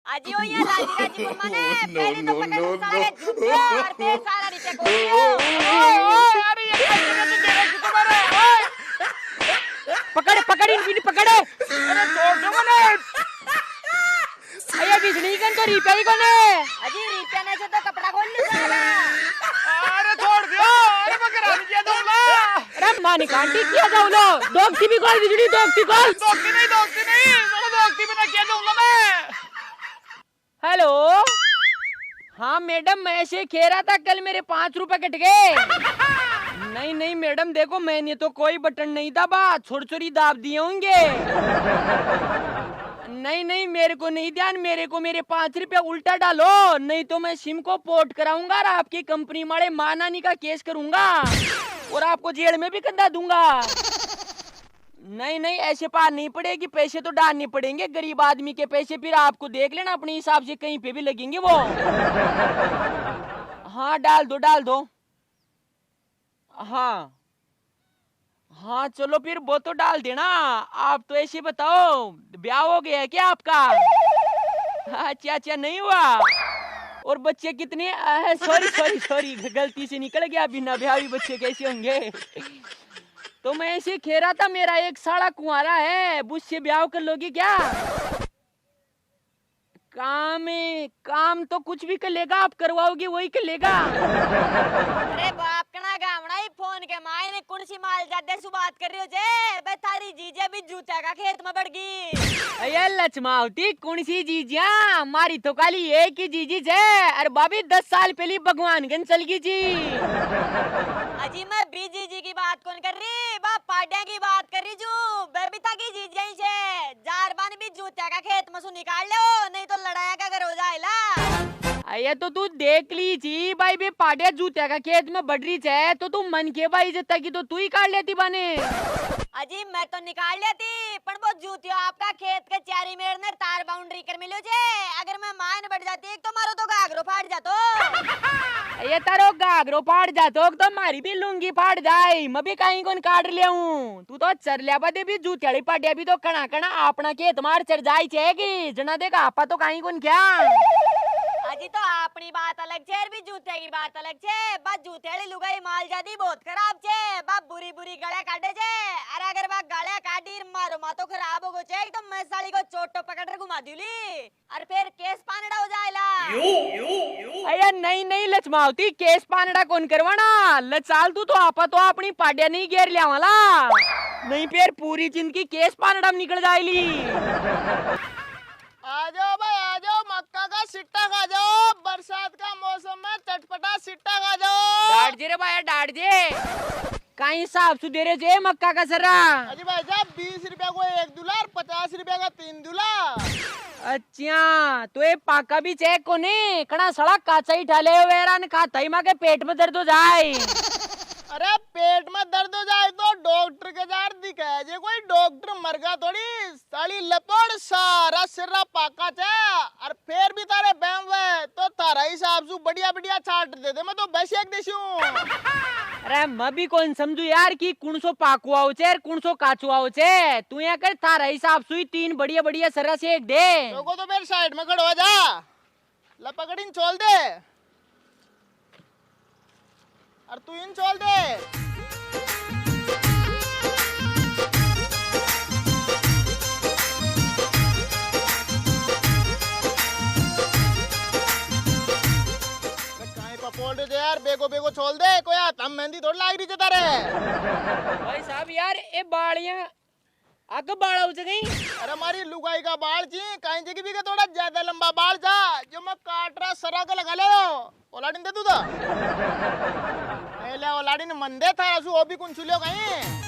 अजी ओ ये लाजी राजी को मने पहले तो पकड़ सारे झूठे और फिर सारा नीचे को ओए अरे ये कैसे तो दे रही तुम्हारे ओए पकड़ पकड़ इनकी पकड़े। अरे छोड़ दो मने अरे बिजली कन तो रिपेयर कोने। अजी रिपेयर ने से तो कपड़ा खोल ली साला। अरे छोड़ दियो, अरे मैं करा दिया दूंगा। अरे मानी कांटी किया जाओ लो, दोस्ती भी कॉल बिजली दोस्ती कॉल। दोस्ती नहीं चलो दोस्ती बिना क्या दूंगा मैं। हेलो हाँ मैडम, मैं ऐसे कह रहा था कल मेरे 5 रुपए कट गए। नहीं नहीं मैडम देखो मैंने तो कोई बटन नहीं दबा, छोड़ छोड़ी दाब दिए होंगे। नहीं नहीं मेरे को नहीं ध्यान, मेरे को मेरे 5 रुपए उल्टा डालो, नहीं तो मैं सिम को पोर्ट कराऊंगा और आपकी कंपनी मारे मानानी का केस करूंगा और आपको जेल में भी कंधा दूंगा। नहीं नहीं ऐसे पार नहीं पड़ेगी, पैसे तो डालने पड़ेंगे, गरीब आदमी के पैसे फिर आपको देख लेना अपने हिसाब से कहीं पे भी लगेंगे वो। हाँ डाल दो। हाँ हाँ चलो फिर वो तो डाल देना। आप तो ऐसे बताओ ब्याह हो गया है क्या आपका? अच्छा नहीं हुआ। और बच्चे कितने? सॉरी गलती से निकल गया, बिना ब्याह बच्चे कैसे होंगे? तो मैं ऐसे कह रहा था मेरा एक साला कुंवारा है, उससे ब्याह कर लोगी क्या? काम तो कुछ भी कर लेगा, आप करवाओगे वही कर लेगा। अरे बाप कना गावड़ा ही फोन के माय ने कुर्सी माल जाते सु बात कर रही हो जे बे थारी जीजे भी जूता का खेत में बढ़ गई। अये लचमावती कौन सी जीजिया? मारी तो काली एक ही जीजी छे। अरे भाभी 10 साल पहले भगवान गन चल गई जी। अजी मैं बीजी जी की बात कौन कर रही, बाप पाड्या की बात कर रही जू बेबीता की जीजिया ही छे। जार बान भी जूता का खेत में सु निकाल लो, नहीं तो लड़ाया का घर हो जाएला। अये तो तू देख ली जी भाई बे पाड्या जूते का खेत में बढ़ रही छे तो तू मन के भाई इज्जत की तो तू ही काट लेती बने। अजी मैं तो निकाल लेती पर वो जूतियो आपका खेत के चारी मेड़ ने तार बाउंड्री कर मिलो जे, अगर मैं मान बढ़ जाती एक तो मारो तो गागरो फाड़ जातो। ये तारो गागरो फाड़ जातो तो मारी भी लुंगी फाड़ जाए, मैं भी कहीं कौन काट ले हूँ। तू तो चर लिया बदे भी जूतियाड़ी पाड्या भी तो कणा कणा अपना खेत मार चढ़ जाई छेगी, जना देखा आपा तो कहीं कौन क्या। अजी तो अपनी बात अलग छे भी जूते की बात अलग छे। बा जूतेड़ी लुगाई माल जादी बहुत खराब छे, बा बुरी गला काटे छे। अरे अगर बा गला काटी मारो मा तो खराब हो गो छे तो मैं साली को चोटो पकड़ कर घुमा दिली और फिर केस पानड़ा हो जाएला। अरे नहीं लचमावती केस पानड़ा कौन करवाना? लचाल तू तो आपा तो अपनी पाड्या नहीं घेर लिया वाला, नहीं फिर पूरी जिंदगी केस पानड़ा में निकल जाएली। आ जाओ भाई आ जाओ, मक्का का सिट्टा खा जाओ, बरसात का मौसम में चटपटा सिट्टा खा जाओ। डाट जे रे भाई डाट जे, कहीं साफ सुधेरे जे मक्का का सर्रा। अजी भाई साहब 20 रुपया को 1 दूल्हा और 50 रुपया का 3 दूल्हा। अच्छा तो ये पाका भी चेक कोने कणा सड़क काचा ही ठाले हुए रान खाता ही माँ के पेट में दर्द हो जाए। अरे पेट में दर्द हो जाए तो डॉक्टर के जार दिखाए जे, कोई डॉक्टर मर गया थोड़ी साली लपड़ सारा सिरा पाका थे और फिर भी तारे बैम वे तो तारा हिसाब से बढ़िया छाट दे दे, मैं तो बस एक देसी हूँ। अरे मैं भी कौन समझू यार कि कौन सो पाकुआ हो छे कौन सो काचुआ हो छे, तू यहाँ कर थारा हिसाब से 3 बढ़िया सर्रा से एक दे। लोगों तो मेरे साइड में खड़ो जा, लपकड़ीन छोड़ दे और तू इन छोड़ दे। यार बेगो छोड़ दे, कोई हाथ हम मेहंदी थोड़ी लाग रही जता रे। भाई साहब यार ये बाड़ियां आग बाड़ा हो गई। अरे हमारी लुगाई का बाल ची कहीं जगह भी का थोड़ा ज्यादा लंबा बाल था जो मैं काट रहा सरा का लगा ले ओलाडिन दे तू तो ले ओलाडिन मंदे था रसू वो भी कुछ छुलियो कहीं।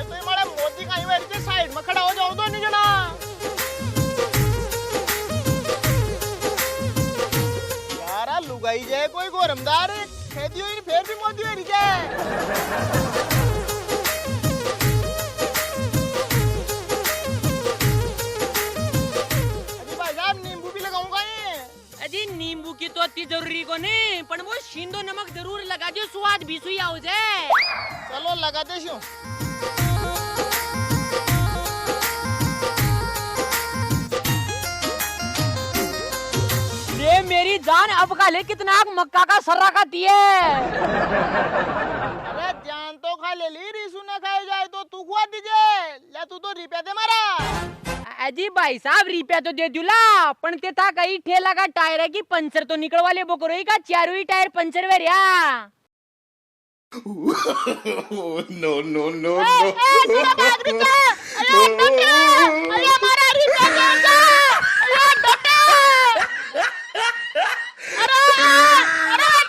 तो ये मारा मोदी कहीं बैठ के साइड में खड़ा हो जाओ तो नहीं जना। यार लुगाई जाए कोई गोरमदार खेती हुई फिर भी मोदी हुई जाए। नींबू की तो अति जरूरी को नहीं पर वो शींदो नमक जरूर लगा जो स्वाद भी सुई आओ जाए। चलो लगा दे शू। रे मेरी जान अब का ले कितना मक्का का सर्रा खाती है। अरे जान तो खा ले ली, रिसू न खाई जाए तो तू खुआ दीजिए। ले तू तो रुपया दे मारा। अजी भाई साहब रुपया तो दे दूला, पण ते था कहीं ठेला का टायर है कि पंचर तो निकल वाले बोकरोई का चारों ही टायर पंचर वे रिया। no, no, no, तेरा बैग नीचे। अरे डोटे, अरे हमारा रिपया दे जा। अरे डोटे। अरे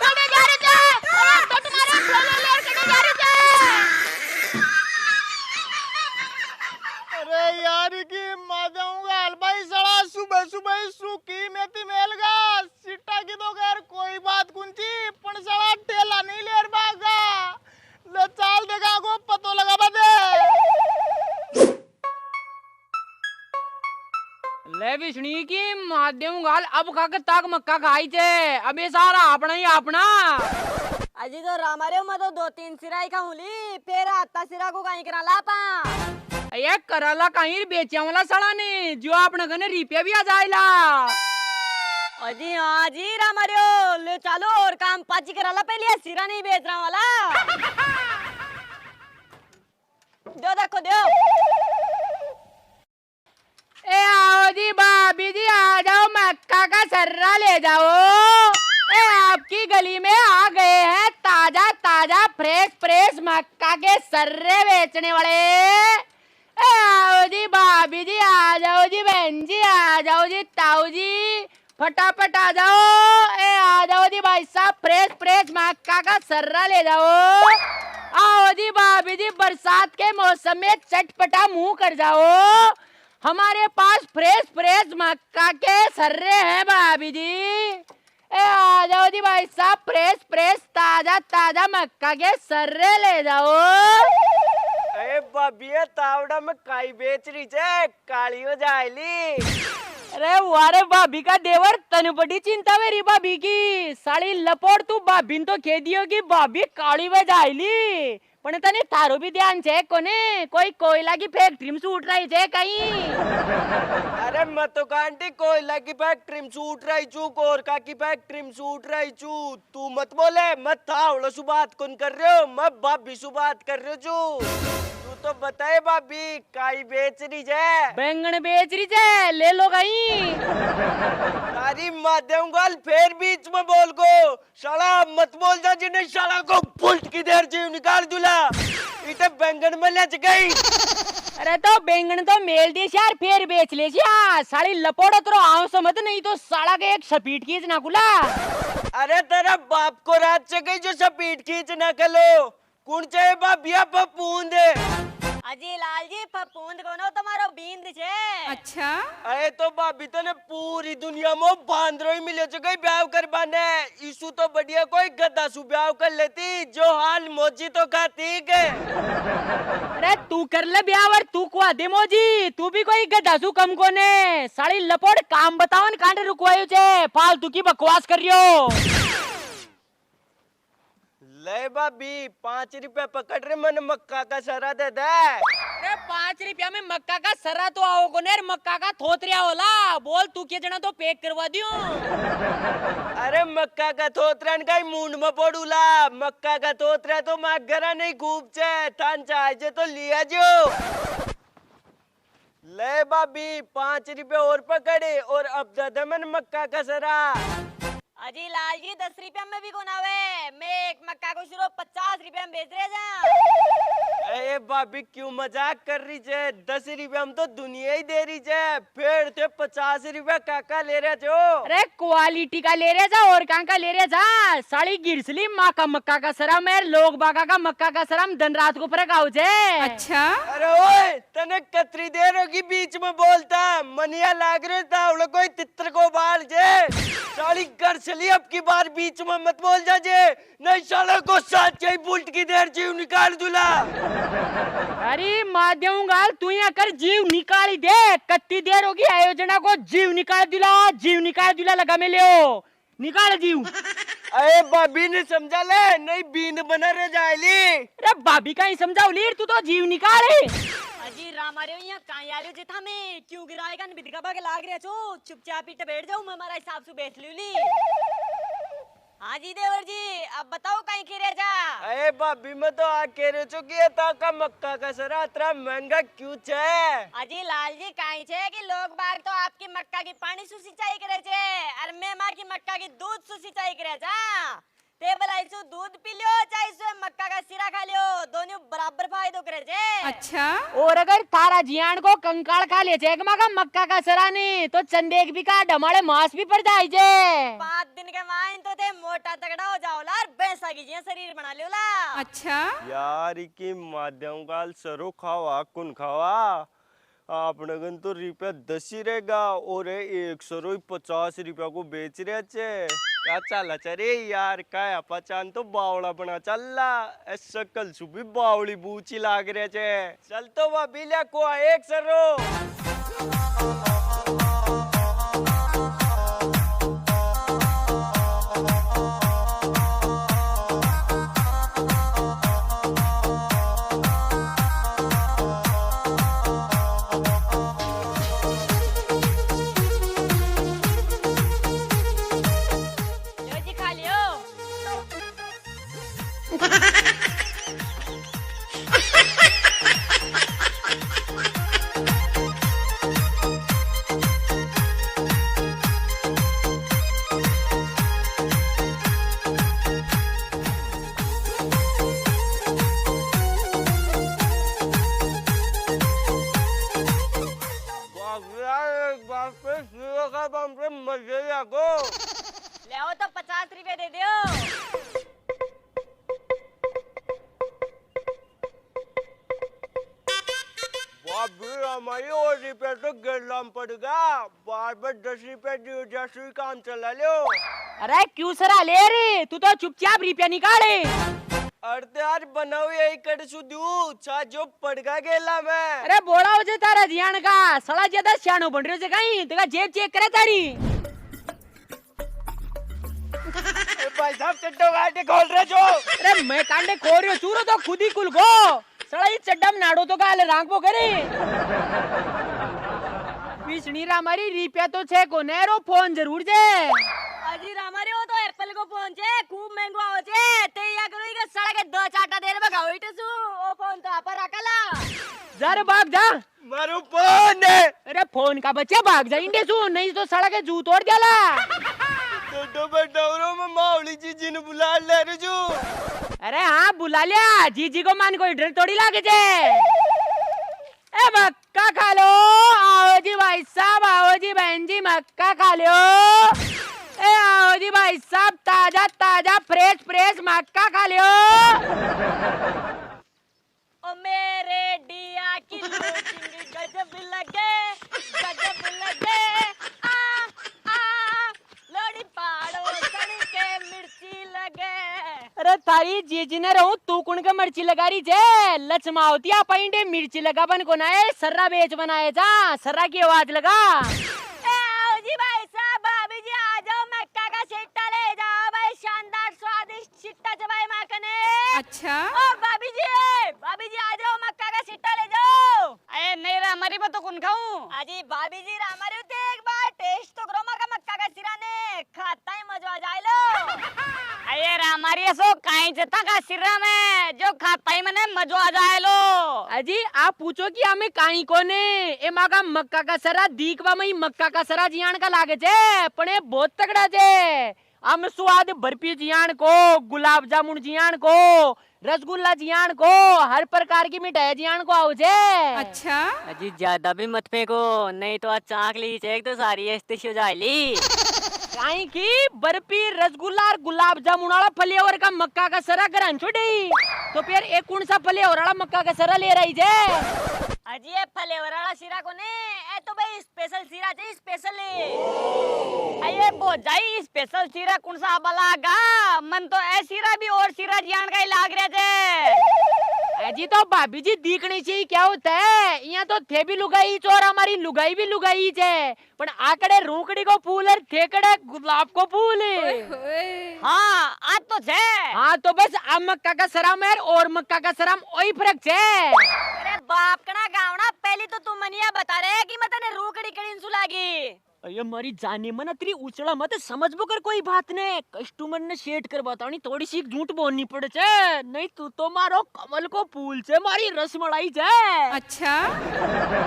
डोटे जा रहे थे। अरे डोटे मारे ठेले लेकर के जा रहे थे। अरे यार की मादाऊंगा भाई सड़ा सुबह सुबह सूखी मेथी मेलगा सिट्टा की तो खैर कोई बात कुंची पण सड़ा ठेला नहीं लेर बागा ले चाल देगा को पतो लगा बदे। ले विष्णु की माध्यम गाल अब खा के ताक मक्का खाई थे, अब ये सारा अपना ही अपना। अजी तो रामारे मैं तो 2-3 सिरा ही खाऊंली, फिर आता सिरा को कहीं करा लापा। ये कराला कहीं बेचा वाला सड़ा ने जो अपने गने रिपया भी आ जाएला। अजी हाँ जी रामारे ले चलो और काम पाची कराला, पहले सिरा नहीं बेच रहा वाला। दो देखो दो। ए आओ जी भाभी जी आ जाओ, मक्का का सर्रा ले जाओ। ए आपकी गली में आ गए हैं ताजा ताजा फ्रेश फ्रेश मक्का के सर्रे बेचने वाले। ए आओ जी भाभी जी आ जाओ जी, बहन जी आ जाओ जी, ताऊ जी फटाफट आ जाओ। ए आ जाओ जी भाई साहब, फ्रेश फ्रेश मक्का का सर्रा ले जाओ। आओ जी भाभी जी, बरसात के मौसम में चटपटा मुंह कर जाओ, हमारे पास फ्रेश फ्रेश मक्का के सर्रे हैं भाभी जी। ए आ जाओ जी भाई साहब, फ्रेश फ्रेश ताजा ताजा मक्का के सर्रे ले जाओ। अरे बाबिया तावड़ा में काई बेच रही है, काली हो जाएली। अरे वारे भाभी का देवर, तन बड़ी चिंता मेरी भाभी की। साली लपोड़ तू भाभी तो कह दियो कि भाभी काली वे जाइली, पण तने थारो भी ध्यान छे कोने, कोई कोयला की फैक्ट्री में सूट रही छे कहीं। अरे मत तो कांटी कोयला की फैक्ट्री में सूट रही चू, कोरका की फैक्ट्री में सूट रही चू। तू मत बोले, मत थावड़ा सु बात कौन कर रहे हो, मैं भाभी सु बात कर रहे चू। तू तो बताए भाभी काई बेच रही है। बैंगन बेच रही छे, ले लो कहीं। तारी माध्यम गाल फिर बीच में बोल को, शाला मत बोल जा जिन्हें शाला को पुल्ट की देर जीव निकाल दूला। इटे बैंगन में ले गई। अरे तो बैंगन तो मेल दी यार, फिर बेच ले यार। साली लपोड़ा तो आओ समझ, नहीं तो साला के एक सपीट खींच ना कुला। अरे तेरा बाप को रात से गई जो सपीट खींच ना कलो, कौन चाहे बाबिया पपूंद। अजी लाल जी फपूंद कोनो तुम्हारो बींद छे। अच्छा अरे तो भाभी तो ने पूरी दुनिया में बांद्रो ही मिले जो गई ब्याह कर बाने, इसु तो बढ़िया कोई गद्दा सु ब्याह कर लेती जो हाल मोजी तो खाती के। अरे तू कर ले ब्याह और तू को दे मोजी, तू भी कोई गदासू कम कोने। साली लपोड़ काम बताओ न कांटे रुकवायो छे, फालतू की बकवास कर रियो। ले भाभी 5 रुपए पकड़ रे, मन मक्का का सरा दे दे। अरे 5 रुपया में मक्का का सरा तो आओ को नेर, मक्का का थोतरिया होला। बोल तू के जना तो पैक करवा दियो। अरे मक्का का थोतरन का मुंड में पड़ूला, मक्का का थोतरा तो मागरा नहीं खूब छे, थान चाहे तो लिया जो। ले भाभी 5 रुपए और पकड़े और अब दादा मन मक्का का सरा। अजी लाल जी 10 रुपया में भी कौन आवे, मैं एक मक्का को सिर्फ 50 रुपया में बेच रहे जा। अरे भाभी क्यों मजाक कर रही है, 10 रुपया हम तो दुनिया ही दे रही है, फिर तो 50 रुपया काका ले रहे जो। अरे क्वालिटी का ले रहे जा और कहाँ का ले रहे जा। साड़ी गिरसली माँ का मक्का का सरा, मैं लोग बागा का मक्का का सरा धन रात को फर्क आओ छे। अच्छा अरे ओए तने कतरी देर होगी बीच में बोलता, मनिया लाग रहे था कोई तित्र को बाल जे। साली घर चली अब की बार बीच में मत बोल जा जे, नहीं साला को साथ ही बुल्ट की देर जीव निकाल दूला। अरे माध्यम गाल तू यहाँ कर जीव निकाल दे, कत्ती देर होगी आयोजना को जीव निकाल दिला लगा में ले निकाल जीव। अरे भाभी ने समझा ले, नहीं बीन बना रह जाएली। अरे भाभी का ही समझाओ लीर, तू तो जीव निकाले। अजी रामारे यहाँ कहाँ आलियो जिथा में क्यों गिराएगा बिदका बागे लाग रहे छो, चुपचाप ही बैठ जाऊं मैं हमारा हिसाब से बैठ लूली। हाँ जी देवर जी, अब बताओ कहीं खिरे जा। अरे भाभी मैं तो आ कह रहे छो कि का मक्का का सरा इतना महंगा क्यों छे? अजी लाल जी कहीं छे कि लोग बाग तो आपकी मक्का की पानी सुसी चाहिए करे छे और मैं माँ की मक्का की दूध सुसी चाहिए करे जा। ते भलाई सु दूध पी लियो चाहे सु मक्का का सिरा खा लियो, दोनों बराबर फायदो करे छे। अच्छा। और अगर थारा जियान को कंकाल खा ले चेक का मक्का का सरा नहीं तो चंदेक भी का डमाड़े मांस भी पड़ जाए जे। 5 दिन के माइन तो ते मोटा तगड़ा हो जाओ ला और भैंसा की जिया शरीर बना लियो ला। अच्छा। यार की माध्यम काल सरो खावा कुन खावा आपने गन तो रुपया 10 ही रहेगा और 150 रुपया को बेच रहे छे। क्या चला चरे यार का पहचान तो बावड़ा बना चलला, ऐसा कल सुबह बावड़ी बूची लाग रहे छे। चल तो वह बिल्या को एक सरो। लो जी खा लियो। मजे लगो। ले आओ तो 50 रुपए दे दियो। हमारी और रुपया तो गिरलाम पड़ेगा, बार बार 10 रुपया दियो जैसे काम चला लो। अरे क्यों सरा ले रे, तू तो चुपचाप रुपया निकाले। अर्धे यार बनाओ यही कर सुदू चा जो पड़गा गेला मैं। अरे बोला हो जे तारा जियान का सड़ा ज्यादा सियानो बन रहे कहीं तेरा जेब चेक करे तारी। भाई साहब चड्डो काटे खोल रहे जो। अरे मैं कांडे खो रही हूँ चूरो तो खुद ही कुल गो सड़ा ही चड्डा में नाड़ो तो गाले रांग पो करे। पिछनी रामारी रुपया तो छे को नेरो फोन जरूर जे। अजी रामारे हो तो एप्पल को फोन छे खूब महंगो हो छे, ते या करो के सड़ा के 2-4 देर में गाओ इटे सु ओ फोन तो आपा रखला। जा रे भाग जा। मारो फोन है। अरे फोन का बच्चा भाग जा इंडे सु नहीं तो सड़ा के जू तोड़ जाला। तो बटावरो में मावली जीजी ने बुला ले रे जो। अरे हाँ बुला लिया जीजी को मान कोई डर थोड़ी लागे जे। ए मक्का खा लो, आओ जी भाई साहब, आओ जी बहन जी मक्का खा लो। ए आओ जी भाई साहब ताजा ताजा फ्रेश फ्रेश मक्का खा लो। ओ मेरे डिया की लूटिंग गजब लगे आ लोड़ी पाड़ो सड़ी के मिर्ची लगे। अरे तारी जीजी ने रहूं तू कुण के मिर्ची लगा रही जे लचमावती आप इंडे मिर्ची लगा बन को ना सर्रा बेच बनाए जा सर्रा की आवाज लगा। ए आओ जी भाई साहब, भाभी जी आ जाओ, मक्का का सिट्टा ले जाओ भाई, शानदार स्वादिष्ट सिट्टा चबाई माँ कने। अच्छा। ओ भाभी जी आ जाओ, मक्का का सिट्टा ले जाओ। अरे नहीं रे हमारी बात तो कौन खाऊं। अजी भाभी जी हमारे उते एक बार टेस्ट तो करो मक्का का सिरा ने, खाता ही मजा आ जाए लो। अरे हमारी ऐसो काई जता का सिरा में जो खाता ही मने मजा आ जाए लो। अजी आप पूछो कि हमें काई कोने ए मागा मक्का का सरा दीकवा में मक्का का सरा जियान का लागे जे पने बहुत तगड़ा जे। हम स्वाद बर्फी जियान को, गुलाब जामुन जियान को, रसगुल्ला जियान को, हर प्रकार की मिठाई जियान को आओ जे। अच्छा। अजी ज्यादा भी मत फेंको नहीं तो आज चाक ली चेक तो सारी ऐसे हो जाएली। काई की बर्फी रसगुल्ला और गुलाब जामुन वाला फ्लेवर का मक्का का सरा करन छोड़ी तो फिर एक कौन सा फ्लेवर वाला मक्का का सरा ले रही जे। अजी ये फ्लेवर वाला सिरा को ने ए तो भाई स्पेशल सिरा चाहिए स्पेशल। अये बहुत जाई स्पेशल सिरा कौन सा बलागा मन तो ए सिरा भी और सिरा जियान का ही लाग रहा थे। अजी तो भाभी जी दिखने से ही क्या होता है, यहाँ तो थे भी लुगाई और हमारी लुगाई भी लुगाई है, पर आकड़े रूकड़ी को फूल और थेकड़े गुलाब को फूल। हाँ आज तो छे। हाँ तो बस अब मक्का का सराम है और मक्का का सराम वही फर्क है। अरे बाप कना गावना, पहली तो तुम मनिया बता रहे कि मैं तने रूकड़ी कड़ी सुलागी। अरे मरी जाने मन तेरी उछड़ा मत समझ बो कर कोई बात नहीं, कस्टमर ने सेट कर बतानी थोड़ी सी झूठ बोलनी पड़े छे, नहीं तू तो मारो कमल को फूल से मारी रसमलाई छे। अच्छा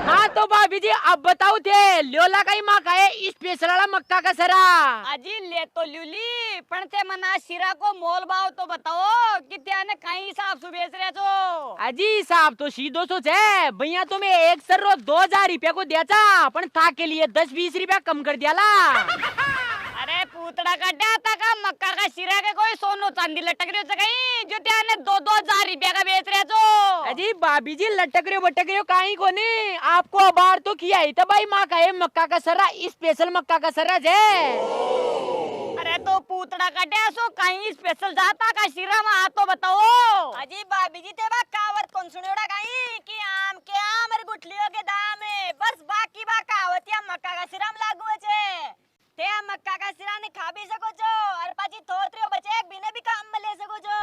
हाँ तो भाभी जी अब बताओ थे लोला का ही माँ का है स्पेशल वाला मक्का का सरा। अजी ले तो लूली पण ते मना शिरा को मोल भाव तो बताओ कि त्याने कहीं हिसाब से बेच रहे छो। अजी साहब तो सीधो सो है भैया, तुम्हें एक सर्रो 2000 रुपया को दिया था, पण था के लिए 10-20 रुपया कम कर दिया ला। अरे पूतड़ा का डाता का मक्का का शिरा के कोई सोनो चांदी लटक रहे कहीं जो त्याने 2-2 हजार रुपया का बेच रहे छो। अजी भाभी जी लटक रहे हो बटक रहे हो कहीं को नहीं, आपको अबार तो किया ही था भाई माँ का है मक्का का सर्रा स्पेशल मक्का का सर्रा है। अरे तो पूतड़ा का डासो कहीं स्पेशल जाता का शिरा में तो बताओ। अजी भाभी जी तेरा कावत कौन सुनेड़ा कहीं कि आम के आम और गुठलियों के दाम है, बस बाकी बा कावत या मक्का का शिरा में लागू है ते मक्का का सिरा ने खा भी सको जो और पाजी थोत्रियो बचे बिना भी काम में ले सको जो।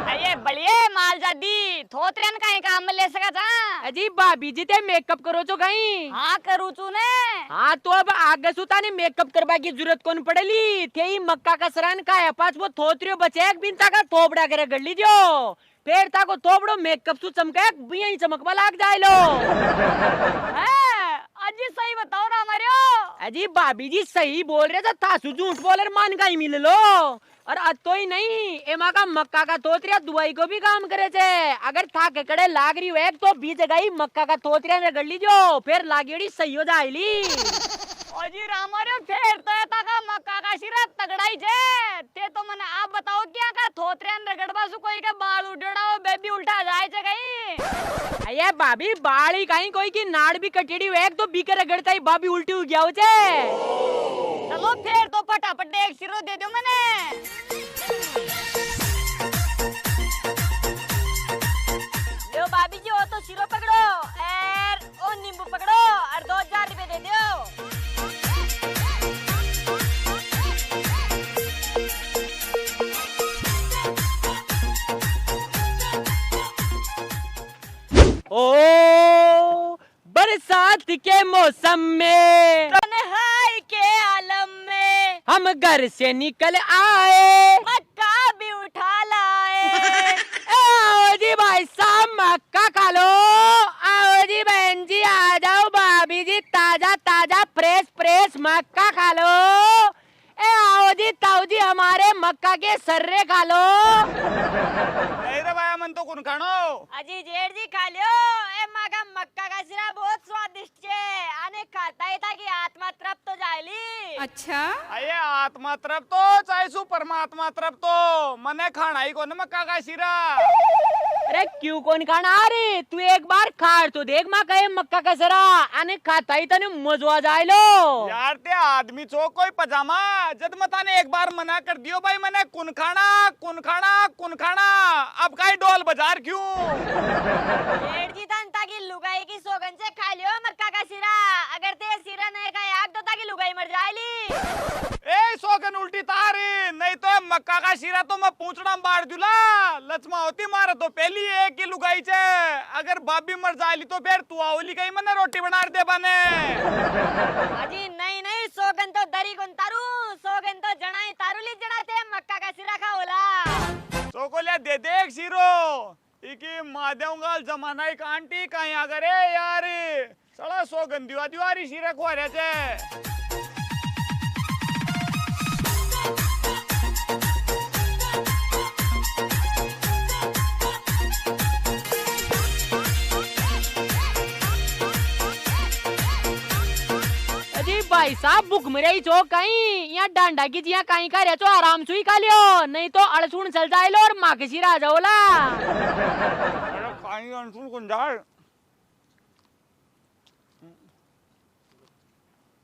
अये बलिए माल जादी थोत्रियन काहे काम में ले सका जा। अजी भाभी जी ते मेकअप करो तो कहीं। हाँ करू तू ने। हाँ तो अब आगे सुता ने मेकअप करवा की जरूरत कौन पड़ेली, थे ही मक्का का सरान का है पास वो थोत्रियो बचे एक बिन का थोपड़ा करे गड़ लीजियो, फिर था को थोपड़ो मेकअप सु चमके बिया ही चमकवा लाग जाए लो। अजी सही बताओ ना हमारे। अजी भाभी जी सही बोल रहे थे, थासु झूठ बोले मान का ही मिल लो। और अब तो ही नहीं एमा का मक्का का तोतरिया दुआई को भी काम करे छे, अगर था कड़े लाग रही है तो बीच जगह ही मक्का का तोतरिया रगड़ लीजो, फिर लागेड़ी सही हो जाएली। अजी रामारे फिर तो एता का मक्का का शिरा तगड़ाई छे, ते तो मने आप बताओ क्या का थोतरियन रगड़बा सु कोई के बाल उड़ड़ा हो बेबी उल्टा जाए छे कहीं। अये भाभी बाड़ी कहीं कोई की नाड़ भी कटेड़ी हुए तो बीके रगड़ता ही भाभी उल्टी हो गया हो छे। चलो फिर तो फटाफट एक शिरो दे दो मैंने। लो भाभी जी हो तो शिरो पकड़ो और ओ नींबू पकड़ो और 2000 रुपए दे दो। ओ बरसात के मौसम में तन्हाई के आलम में हम घर से निकल आए, मक्का भी उठा लाए। आओ जी भाई साहब मक्का खा लो, आओ जी बहन जी आ जाओ, भाभी जी ताजा ताजा फ्रेश फ्रेश मक्का खा लो, आओ जी ताऊ जी हमारे मक्का के सर्रे खा लो। नहीं रे भाई मन तो कौन खानो। अजी जेठ जी खा लियो, ए माँ का मक्का का शिरा बहुत स्वादिष्ट है, आने खाता ही था कि आत्मा तृप्त तो जाएली। अच्छा अये आत्मा तरफ तो चाहे सु परमात्मा तरफ तो मने खाना ही कौन मक्का का शिरा। अरे क्यों कौन खाना आ रे, तू एक बार खा तो देख माँ कहे मक्का का सरा आने खाता ही तने मजो आ जाए लो। यार ते आदमी छो कोई पजामा जद मता ने एक बार मना कर दियो भाई मने कुन खाना कुन खाना कुन खाना, अब काई डोल बाजार क्यों। जेठ जी तन की लुगाई की सोगन से खा लियो मक्का का शिरा, अगर ते शिरा नहीं खाया तो ताकि लुगाई मर जाएली। ए सोगन उल्टी तारी, नहीं तो मक्का का शिरा तो मैं पूछड़ा बाढ़ दूला, लचमा होती मारा तो पहली एक ही लुगाई छे, अगर बाबी मर जाएली तो फिर तू आवली कहीं मने रोटी बना दे बने। अजी नहीं नहीं सोगन तो दरी गुन तारू, सोगन तो जनाई तारुली जनाते मक्का का शिरा खाओला। सोकोले दे दे एक शिरो, इकी मादेवंगल जमाना एक आंटी कहीं अगर ए यार सड़ा सोगन दिवा दिवारी शिरा खवा रहे थे। भाई साहब भूख मरे ही छो कहीं, यहाँ डांडा की जिया कहीं का रहे तो आराम से ही खा लियो, नहीं तो अड़सुन चल जाए लो और माँ के सिरा आ जाओला। अरे कहीं अनसुन कुंजाल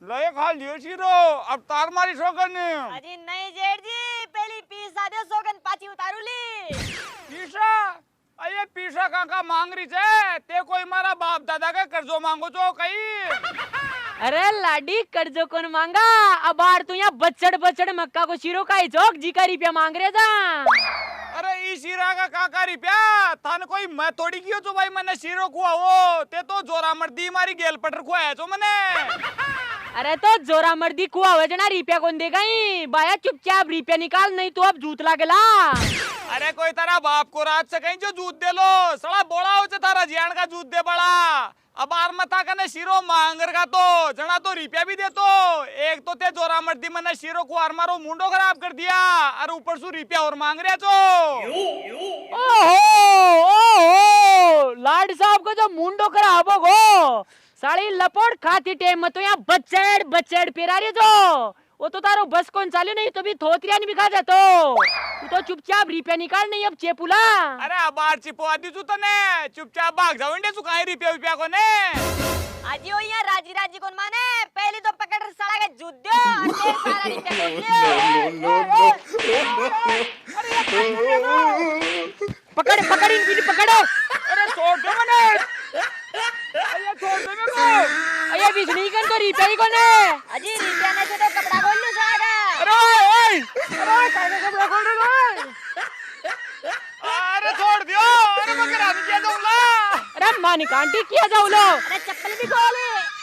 लय खा लियो शिरो, अब तार मारी सोगन। अजी नहीं जेठ जी पहली पीस आदे सोगन पाची उतारूली। पीसा अये पीसा काका मांग रही छे ते कोई मारा बाप दादा का कर्जो मांगो जो कहीं। अरे लाडी कर्जो कौन मांगा? अब बार तू यहाँ बचड़ बचड़ मक्का को शिरो का ही चौक जी का रुपया मांग रहे था। अरे ई शीरा का काका रिप्या थान कोई मैं थोड़ी कियो तो भाई मैंने शीरो खुआ हो ते तो जोरा मर्दी मारी गेल पटर खुआया जो मैंने। अरे तो जोरा मर्दी कुआ हुए जना रुपया कौन देगा ही? बाया चुपचाप रुपया निकाल, नहीं तो अब जूत लागेला। अरे कोई तारा बाप को रात से कहीं जो जूत दे लो सड़ा बोला हो तारा जियान का जूत दे बड़ा। अब आर मता कने शीरो मांगर का तो जना तो रुपया भी दे तो एक तो ते जोरा मर्दी मैंने शीरो को आर मारो मुंडो खराब कर दिया और ऊपर से रुपया और मांग रहे तो। ओहो लाड साहब को जो मुंडो खराब हो साड़ी लपोड़ खाती टेम मत तो यहाँ बच्चेड़ बच्चेड़ पेरा रही जो वो तो तारो बस कौन चालू नहीं तो भी थोतरिया नहीं बिखा जातो। तू तो चुपचाप रुपया निकाल, नहीं अब चेपुला। अरे अब बार चिपवा दी तू तने चुपचाप भाग जाओ इंडे सुखाए रुपया को ने। आजी हो यहाँ राजी राजी कौन माने? पहले तो पकड़ साला के जूत दो और फिर सारा रुपया दो। पकड़ पकड़ इनकी पकड़ो। अरे छोड़ दो मैंने। अरे छोड़ दो मेरे को। अरे बिजली कर तो रुपया ही कोने। अजी रुपया नहीं तो कपड़ा खोल लो सारा। अरे ओए अरे काहे कपड़ा खोल रहे हो? अरे छोड़ दियो। अरे मैं करा दिया दूंगा। अरे मानी कांटी किया जाओ लो। अरे चप्पल भी खोल।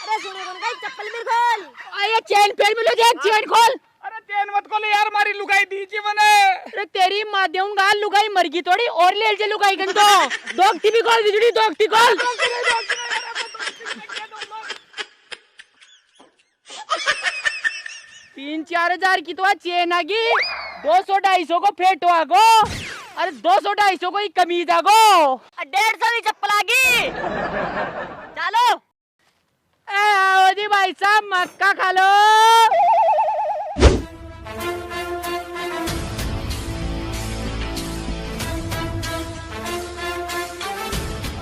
अरे सुनो कौन का चप्पल भी खोल। अरे चैन पहन मिलो देख चैन खोल। अरे चैन मत खोले यार मारी लुगाई दीजिए मैंने। अरे तेरी माँ देऊंगा लुगाई मरगी थोड़ी और ले जे लुगाई गन तो दोगती भी खोल बिजली दोगती खोल। 3-4 हजार की तो चेन आगी 200-250 को फेटो आगो। अरे 200-250 को ही कमीज आगो। 150 की चप्पल आगी। चलो आओ जी भाई साहब मक्का खा लो।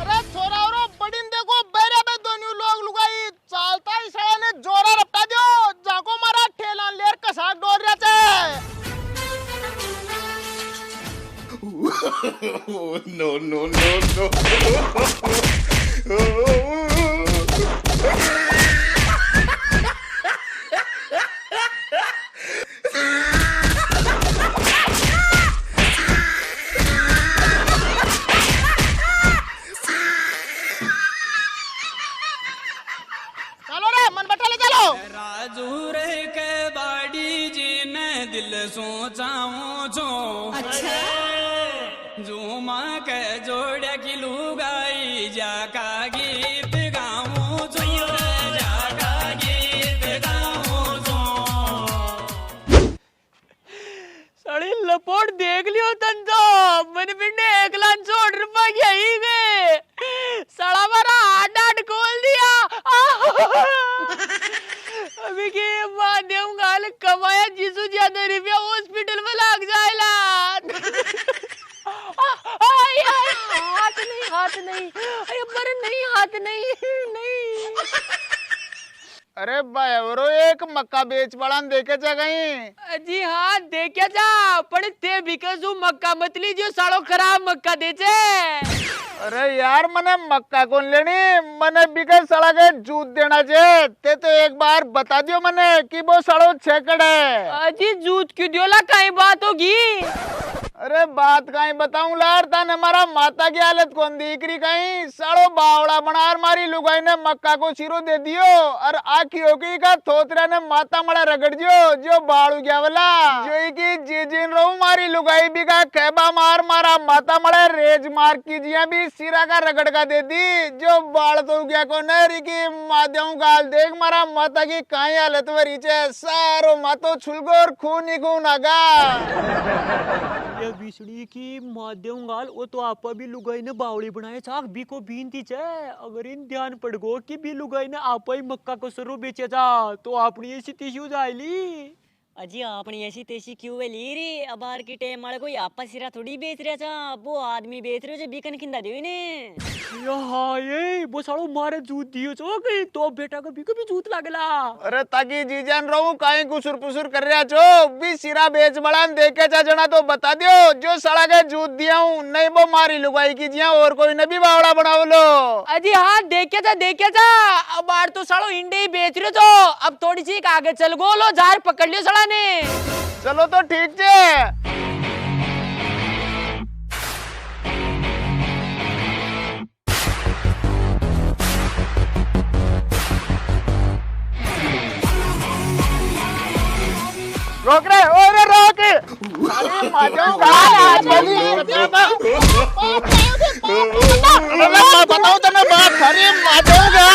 अरे छोरा औरो बड़ीन देखो बेरे में दोनों लोग लुगाई चालता ही साला ने जोरा रपटा दियो जाको मारा ठेला लेर कसाक डोर रहा छे। no, no, no, no. चलो रे मन बटा ले चलो। राजूर के बाड़ी जी ने दिल सोचाऊं जो अच्छा जो माँ के जोड़े की लुगाई जाका गीत गाऊं जो जाका गीत गाऊं जो। साड़ी लपोट देख लियो तन तो मन पिंडे 1,00,000 रुपया यही गए साड़ा मारा हाथ खोल दिया। अभी के माध्यम गाल कमाया जिसु ज्यादा रुपया हॉस्पिटल में लग जाएला। हाथ नहीं अरे पर नहीं हाथ नहीं। अरे भाई औरो एक मक्का बेच पड़ान देखे जा गई। जी हाँ देखे जा पण ते बिकसू मक्का मतली जो साड़ो खराब मक्का दे छे। अरे यार मने मक्का कौन लेनी मने बिके सड़ा के जूत देना चाहिए ते तो एक बार बता दियो मने कि वो सड़ो छेकड़ है। अजी जूत क्यों दियोला कहीं बात होगी? अरे बात कहीं बताऊं लार ताने मारा माता की हालत कौन दिख रही कहीं साड़ो बावड़ा बनार मारी लुगाई ने मक्का को सिरो दे दियो और आखियों की का थोतरा ने माता मड़ा रगड़ दियो जो बाड़ू गया वाला जो की जी जिन रहूं मारी लुगाई भी का कहबा मार मारा माता मड़ा रेज मार कीजिए भी सिरा का रगड़ का दे दी जो बाल तो गया को नरी की माध्यम गाल देख मारा माता की कहीं हालत वरी चे सारो मातो छुलगोर खून ही खून आगा। ये बिसड़ी की माध्यम गाल वो तो आप भी लुगाई ने बावड़ी बनाए चाक भी को बीनती छे। अगर इन ध्यान पड़ गो कि भी लुगाई ने आप ही मक्का को सरो बेचे जा तो आपनी ऐसी तिशु जायली। अजी आपने ऐसी तेसी क्यों वे ली री? अब आर की टेम मारे कोई आपा सिरा थोड़ी बेच रहा था वो आदमी बेच रहे हो जो बीकन खिंदा दियो ने। यहाँ ये वो सालो मारे जूत दियो छो कि तो बेटा कभी कभी जूत लागला। अरे ताकि जी जान रहूं काई कुसुर पुसुर कर रहा छो भी सिरा बेच बड़ा देखे चा जना तो बता दियो जो सड़ा के जूत दिया हूं नहीं वो मारी लुगाई की जिया और कोई नबी बावड़ा बनाओ लो। अजी हाँ देखे था अब बार तो सालो इंडे ही बेच रहे तो अब थोड़ी सी आगे चल गो लो जार पकड़ लियो सड़ा ने। चलो तो ठीक छे। रोक रे ओरे रोक। अरे माजूगा आज वाली बताओ तो ना बात अरे माजूगा